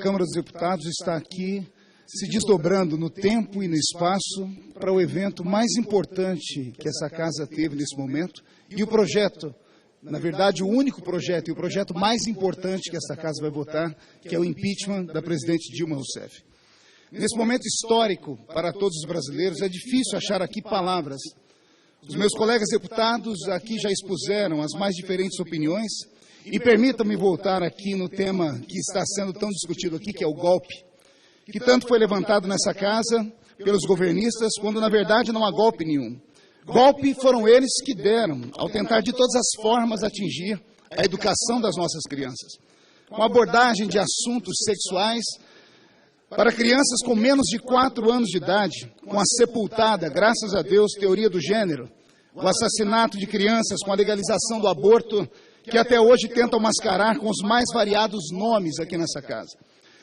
Câmara dos Deputados está aqui se desdobrando no tempo e no espaço para o evento mais importante que essa casa teve nesse momento e o projeto, na verdade, o único projeto e o projeto mais importante que essa casa vai votar, que é o impeachment da presidente Dilma Rousseff. Nesse momento histórico para todos os brasileiros, é difícil achar aqui palavras. Os meus colegas deputados aqui já expuseram as mais diferentes opiniões e permitam-me voltar aqui no tema que está sendo tão discutido aqui, que é o golpe, que tanto foi levantado nessa casa pelos governistas, quando na verdade não há golpe nenhum. Golpe foram eles que deram, ao tentar de todas as formas atingir a educação das nossas crianças, com abordagem de assuntos sexuais para crianças com menos de 4 anos de idade, com a sepultada, graças a Deus, teoria do gênero, o assassinato de crianças com a legalização do aborto, que até hoje tentam mascarar com os mais variados nomes aqui nessa casa.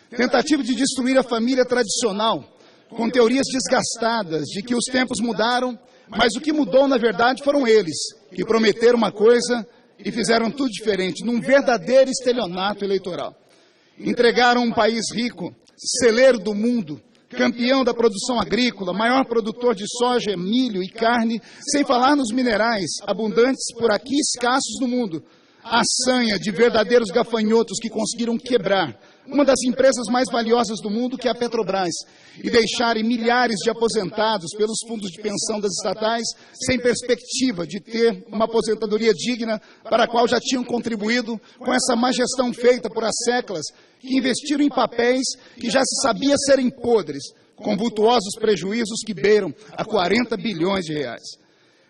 Tentativa de destruir a família tradicional, com teorias desgastadas de que os tempos mudaram, mas o que mudou, na verdade, foram eles, que prometeram uma coisa e fizeram tudo diferente, num verdadeiro estelionato eleitoral. Entregaram um país rico, celeiro do mundo, campeão da produção agrícola, maior produtor de soja, milho e carne, sem falar nos minerais, abundantes por aqui, escassos no mundo. A sanha de verdadeiros gafanhotos que conseguiram quebrar uma das empresas mais valiosas do mundo, que é a Petrobras, e deixarem milhares de aposentados pelos fundos de pensão das estatais sem perspectiva de ter uma aposentadoria digna para a qual já tinham contribuído com essa má gestão feita por asseclas que investiram em papéis que já se sabia serem podres, com vultuosos prejuízos que beiram a 40 bilhões de reais.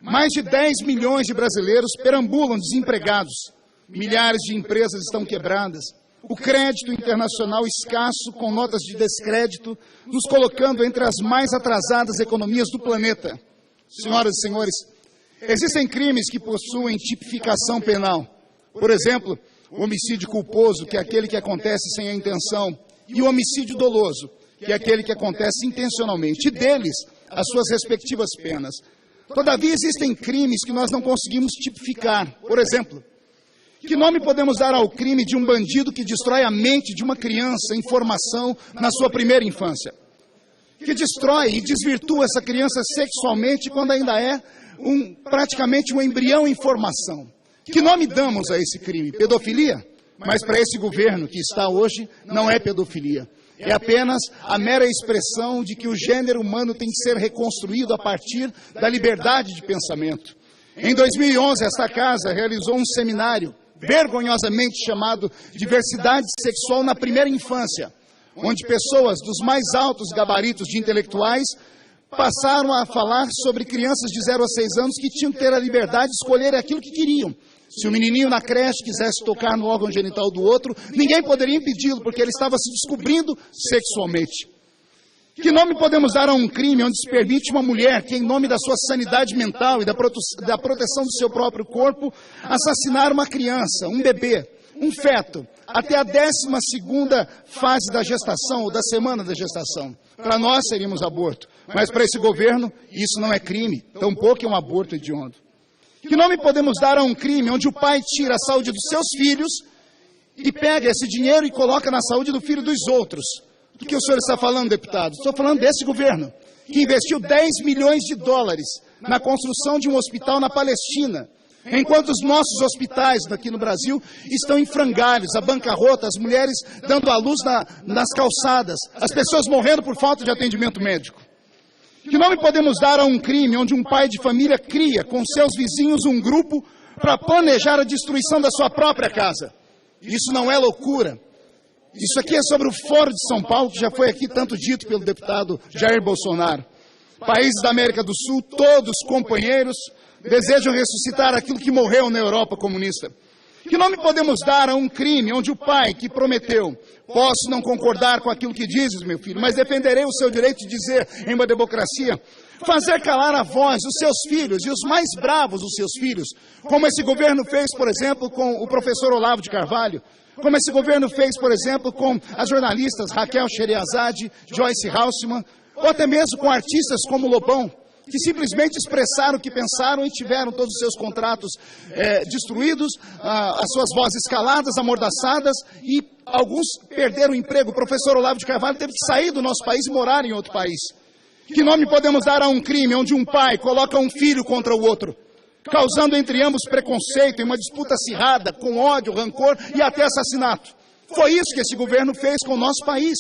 Mais de 10 milhões de brasileiros perambulam desempregados, milhares de empresas estão quebradas, o crédito internacional escasso, com notas de descrédito, nos colocando entre as mais atrasadas economias do planeta. Senhoras e senhores, existem crimes que possuem tipificação penal. Por exemplo, o homicídio culposo, que é aquele que acontece sem a intenção, e o homicídio doloso, que é aquele que acontece intencionalmente, e deles, as suas respectivas penas. Todavia, existem crimes que nós não conseguimos tipificar. Por exemplo, que nome podemos dar ao crime de um bandido que destrói a mente de uma criança em formação na sua primeira infância? Que destrói e desvirtua essa criança sexualmente quando ainda é praticamente um embrião em formação? Que nome damos a esse crime? Pedofilia? Mas para esse governo que está hoje, não é pedofilia. É apenas a mera expressão de que o gênero humano tem que ser reconstruído a partir da liberdade de pensamento. Em 2011, esta casa realizou um seminário vergonhosamente chamado Diversidade Sexual na Primeira Infância, onde pessoas dos mais altos gabaritos de intelectuais passaram a falar sobre crianças de 0 a 6 anos que tinham que ter a liberdade de escolher aquilo que queriam. Se o menininho na creche quisesse tocar no órgão genital do outro, ninguém poderia impedi-lo, porque ele estava se descobrindo sexualmente. Que nome podemos dar a um crime onde se permite uma mulher que, em nome da sua sanidade mental e da proteção do seu próprio corpo, assassinar uma criança, um bebê, um feto, até a 12ª fase da gestação ou da semana da gestação? Para nós seríamos aborto, mas para esse governo isso não é crime, tampouco é um aborto hediondo. Que nome podemos dar a um crime onde o pai tira a saúde dos seus filhos e pega esse dinheiro e coloca na saúde do filho dos outros? Do que o senhor está falando, deputado? Estou falando desse governo, que investiu 10 milhões de dólares na construção de um hospital na Palestina, enquanto os nossos hospitais aqui no Brasil estão em frangalhos, a bancarrota, as mulheres dando à luz nas calçadas, as pessoas morrendo por falta de atendimento médico. Que nome podemos dar a um crime onde um pai de família cria com seus vizinhos um grupo para planejar a destruição da sua própria casa? Isso não é loucura. Isso aqui é sobre o Foro de São Paulo, que já foi aqui tanto dito pelo deputado Jair Bolsonaro. Países da América do Sul, todos companheiros, desejam ressuscitar aquilo que morreu na Europa comunista. Que nome podemos dar a um crime onde o pai que prometeu: posso não concordar com aquilo que dizes, meu filho, mas defenderei o seu direito de dizer em uma democracia, fazer calar a voz dos seus filhos e os mais bravos dos seus filhos, como esse governo fez, por exemplo, com o professor Olavo de Carvalho, como esse governo fez, por exemplo, com as jornalistas Raquel Sherazade, Joyce Halseman, ou até mesmo com artistas como Lobão, que simplesmente expressaram o que pensaram e tiveram todos os seus contratos destruídos, as suas vozes caladas, amordaçadas, e alguns perderam o emprego. O professor Olavo de Carvalho teve que sair do nosso país e morar em outro país. Que nome podemos dar a um crime onde um pai coloca um filho contra o outro, causando entre ambos preconceito, em uma disputa acirrada, com ódio, rancor e até assassinato? Foi isso que esse governo fez com o nosso país.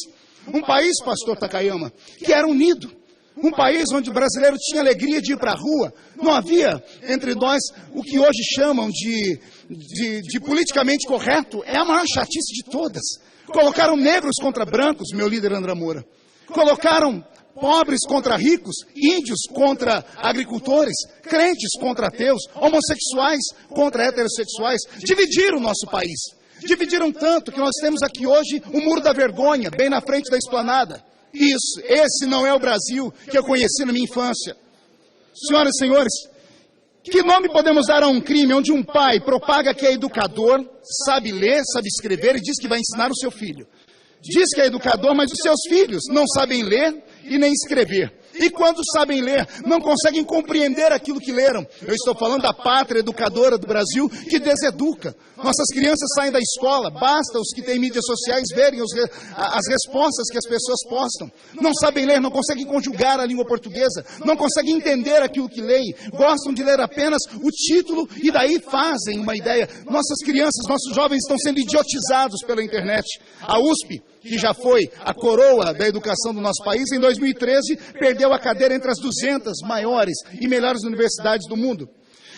Um país, pastor Takayama, que era unido. Um país onde o brasileiro tinha alegria de ir para a rua. Não havia entre nós o que hoje chamam de politicamente correto. É a maior chatice de todas. Colocaram negros contra brancos, meu líder André Moura. Colocaram pobres contra ricos, índios contra agricultores, crentes contra ateus, homossexuais contra heterossexuais. Dividiram o nosso país. Dividiram tanto que nós temos aqui hoje o Muro da Vergonha, bem na frente da esplanada. Isso, esse não é o Brasil que eu conheci na minha infância. Senhoras e senhores, que nome podemos dar a um crime onde um pai propaga que é educador, sabe ler, sabe escrever e diz que vai ensinar o seu filho? Diz que é educador, mas os seus filhos não sabem ler e nem escrever. E quando sabem ler, não conseguem compreender aquilo que leram. Eu estou falando da pátria educadora do Brasil, que deseduca. Nossas crianças saem da escola, basta os que têm mídias sociais verem as respostas que as pessoas postam. Não sabem ler, não conseguem conjugar a língua portuguesa, não conseguem entender aquilo que leem, gostam de ler apenas o título e daí fazem uma ideia. Nossas crianças, nossos jovens estão sendo idiotizados pela internet. A USP, que já foi a coroa da educação do nosso país, em 2013 perdeu a cadeira entre as 200 maiores e melhores universidades do mundo.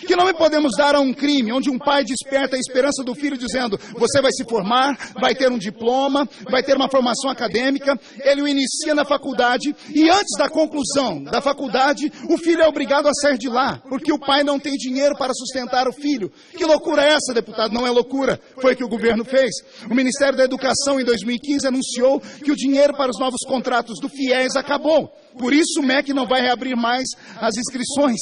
Que nome podemos dar a um crime onde um pai desperta a esperança do filho dizendo: você vai se formar, vai ter um diploma, vai ter uma formação acadêmica, ele o inicia na faculdade e antes da conclusão da faculdade, o filho é obrigado a sair de lá, porque o pai não tem dinheiro para sustentar o filho. Que loucura é essa, deputado? Não é loucura, foi o que o governo fez. O Ministério da Educação, em 2015, anunciou que o dinheiro para os novos contratos do FIES acabou. Por isso o MEC não vai reabrir mais as inscrições.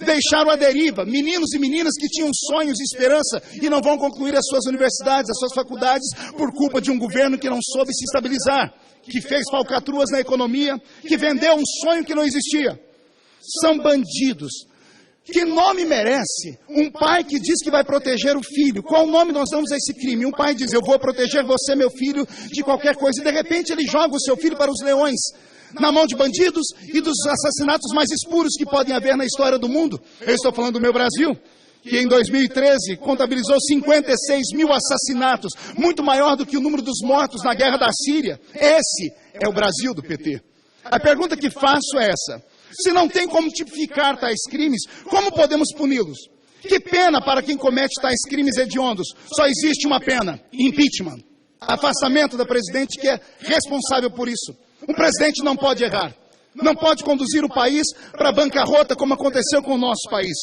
Deixaram à deriva meninos e meninas que tinham sonhos e esperança e não vão concluir as suas universidades, as suas faculdades, por culpa de um governo que não soube se estabilizar, que fez falcatruas na economia, que vendeu um sonho que não existia. São bandidos. Que nome merece um pai que diz que vai proteger o filho? Qual nome nós damos a esse crime? Um pai diz: eu vou proteger você, meu filho, de qualquer coisa, e de repente ele joga o seu filho para os leões, na mão de bandidos e dos assassinatos mais espuros que podem haver na história do mundo. Eu estou falando do meu Brasil, que em 2013 contabilizou 56 mil assassinatos, muito maior do que o número dos mortos na guerra da Síria. Esse é o Brasil do PT. A pergunta que faço é essa: se não tem como tipificar tais crimes, como podemos puni-los? Que pena para quem comete tais crimes hediondos? Só existe uma pena: impeachment. Afastamento da presidente que é responsável por isso. Um presidente não pode errar, não pode conduzir o país para a bancarrota como aconteceu com o nosso país.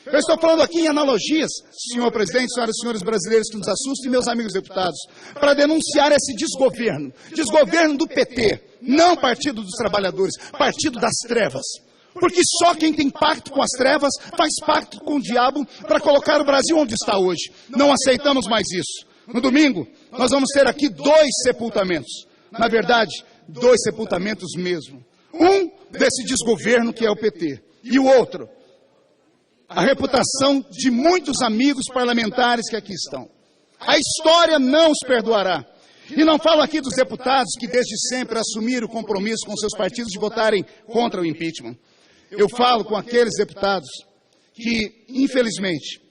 Eu estou falando aqui em analogias, senhor presidente, senhoras e senhores brasileiros que nos assustam e meus amigos deputados, para denunciar esse desgoverno, desgoverno do PT, não Partido dos Trabalhadores, Partido das Trevas. Porque só quem tem pacto com as trevas faz pacto com o diabo para colocar o Brasil onde está hoje. Não aceitamos mais isso. No domingo, nós vamos ter aqui 2 sepultamentos. Na verdade, 2 sepultamentos mesmo. Um desse desgoverno que é o PT. E o outro, a reputação de muitos amigos parlamentares que aqui estão. A história não os perdoará. E não falo aqui dos deputados que desde sempre assumiram o compromisso com seus partidos de votarem contra o impeachment. Eu falo com aqueles deputados que, infelizmente,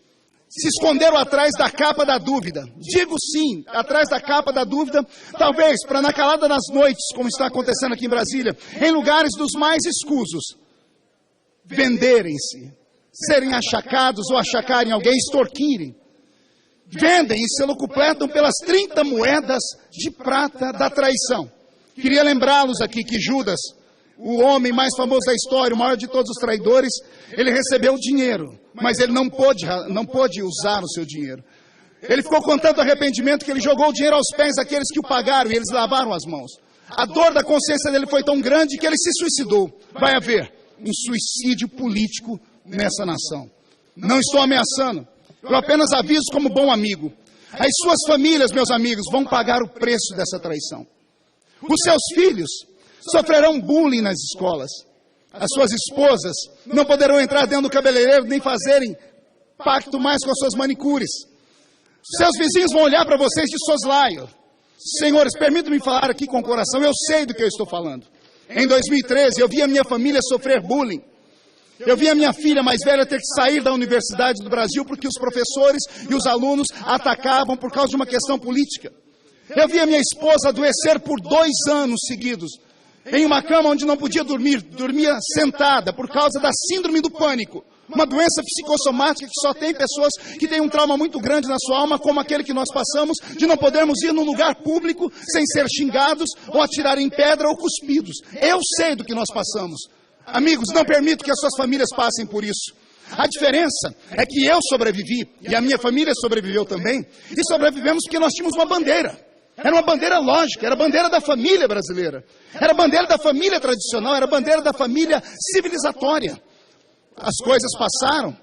se esconderam atrás da capa da dúvida. Digo sim, atrás da capa da dúvida, talvez para na calada das noites, como está acontecendo aqui em Brasília, em lugares dos mais escusos, venderem-se, serem achacados ou achacarem alguém, extorquirem. Vendem e se locupletam pelas 30 moedas de prata da traição. Queria lembrá-los aqui que Judas, o homem mais famoso da história, o maior de todos os traidores, ele recebeu dinheiro, mas ele não pôde usar o seu dinheiro. Ele ficou com tanto arrependimento que ele jogou o dinheiro aos pés daqueles que o pagaram e eles lavaram as mãos. A dor da consciência dele foi tão grande que ele se suicidou. Vai haver um suicídio político nessa nação. Não estou ameaçando, eu apenas aviso como bom amigo. As suas famílias, meus amigos, vão pagar o preço dessa traição. Os seus filhos sofrerão bullying nas escolas. as suas esposas não poderão entrar dentro do cabeleireiro nem fazerem pacto mais com as suas manicures. Seus vizinhos vão olhar para vocês de soslaio. Senhores, permitam-me falar aqui com o coração, eu sei do que eu estou falando. Em 2013, eu vi a minha família sofrer bullying. Eu vi a minha filha mais velha ter que sair da Universidade do Brasil porque os professores e os alunos atacavam por causa de uma questão política. Eu vi a minha esposa adoecer por 2 anos seguidos, em uma cama onde não podia dormir, dormia sentada por causa da síndrome do pânico. Uma doença psicossomática que só tem pessoas que têm um trauma muito grande na sua alma, como aquele que nós passamos, de não podermos ir num lugar público sem ser xingados, ou atirar em pedra ou cuspidos. Eu sei do que nós passamos. Amigos, não permito que as suas famílias passem por isso. A diferença é que eu sobrevivi, e a minha família sobreviveu também, e sobrevivemos porque nós tínhamos uma bandeira. Era uma bandeira lógica, era a bandeira da família brasileira. Era a bandeira da família tradicional, era a bandeira da família civilizatória. As coisas passaram,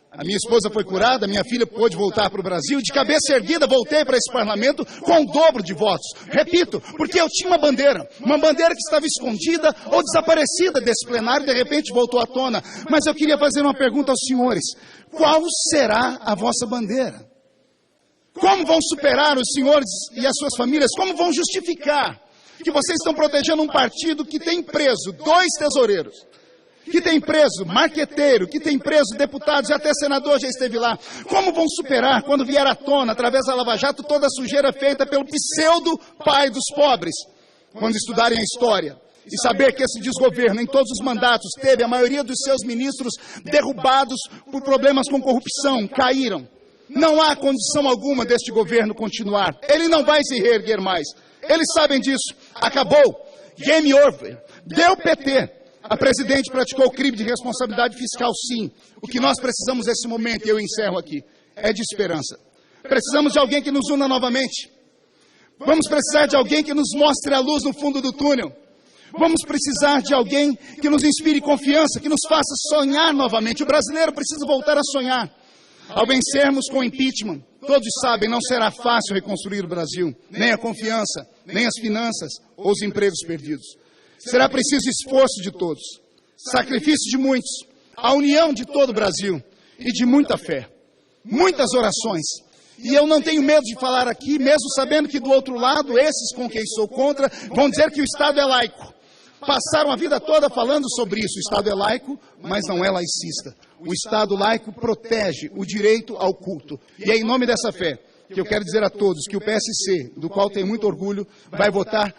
a minha esposa foi curada, a minha filha pôde voltar para o Brasil, e de cabeça erguida voltei para esse parlamento com o dobro de votos. Repito, porque eu tinha uma bandeira que estava escondida ou desaparecida desse plenário, de repente voltou à tona. Mas eu queria fazer uma pergunta aos senhores: qual será a vossa bandeira? Como vão superar os senhores e as suas famílias? Como vão justificar que vocês estão protegendo um partido que tem preso 2 tesoureiros, que tem preso marqueteiro, que tem preso deputados e até senador já esteve lá? Como vão superar, quando vier à tona, através da Lava Jato, toda a sujeira feita pelo pseudo pai dos pobres? Quando estudarem a história e saber que esse desgoverno, em todos os mandatos, teve a maioria dos seus ministros derrubados por problemas com corrupção, caíram. Não há condição alguma deste governo continuar. Ele não vai se reerguer mais. Eles sabem disso. Acabou. Game over. Deu PT. A presidente praticou o crime de responsabilidade fiscal, sim. O que nós precisamos nesse momento, e eu encerro aqui, é de esperança. Precisamos de alguém que nos una novamente. Vamos precisar de alguém que nos mostre a luz no fundo do túnel. Vamos precisar de alguém que nos inspire confiança, que nos faça sonhar novamente. O brasileiro precisa voltar a sonhar. Ao vencermos com o impeachment, todos sabem, não será fácil reconstruir o Brasil, nem a confiança, nem as finanças ou os empregos perdidos. Será preciso esforço de todos, sacrifício de muitos, a união de todo o Brasil e de muita fé, muitas orações. E eu não tenho medo de falar aqui, mesmo sabendo que do outro lado, esses com quem sou contra, vão dizer que o Estado é laico. Passaram a vida toda falando sobre isso. O Estado é laico, mas não é laicista. O Estado laico protege o direito ao culto. E é em nome dessa fé que eu quero dizer a todos que o PSC, do qual tenho muito orgulho, vai votar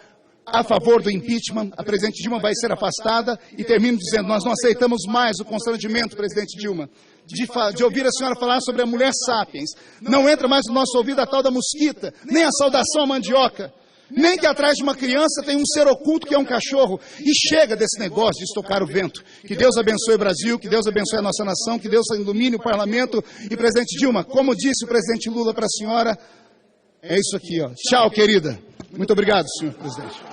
a favor do impeachment. A presidente Dilma vai ser afastada. E termino dizendo, nós não aceitamos mais o constrangimento, presidente Dilma, de ouvir a senhora falar sobre a mulher sapiens. Não entra mais no nosso ouvido a tal da mosquita, nem a saudação à mandioca. Nem que atrás de uma criança tem um ser oculto que é um cachorro. E chega desse negócio de estocar o vento. Que Deus abençoe o Brasil, que Deus abençoe a nossa nação, que Deus ilumine o parlamento. E, presidente Dilma, como disse o presidente Lula para a senhora, é isso aqui, ó. Tchau, querida. Muito obrigado, senhor presidente.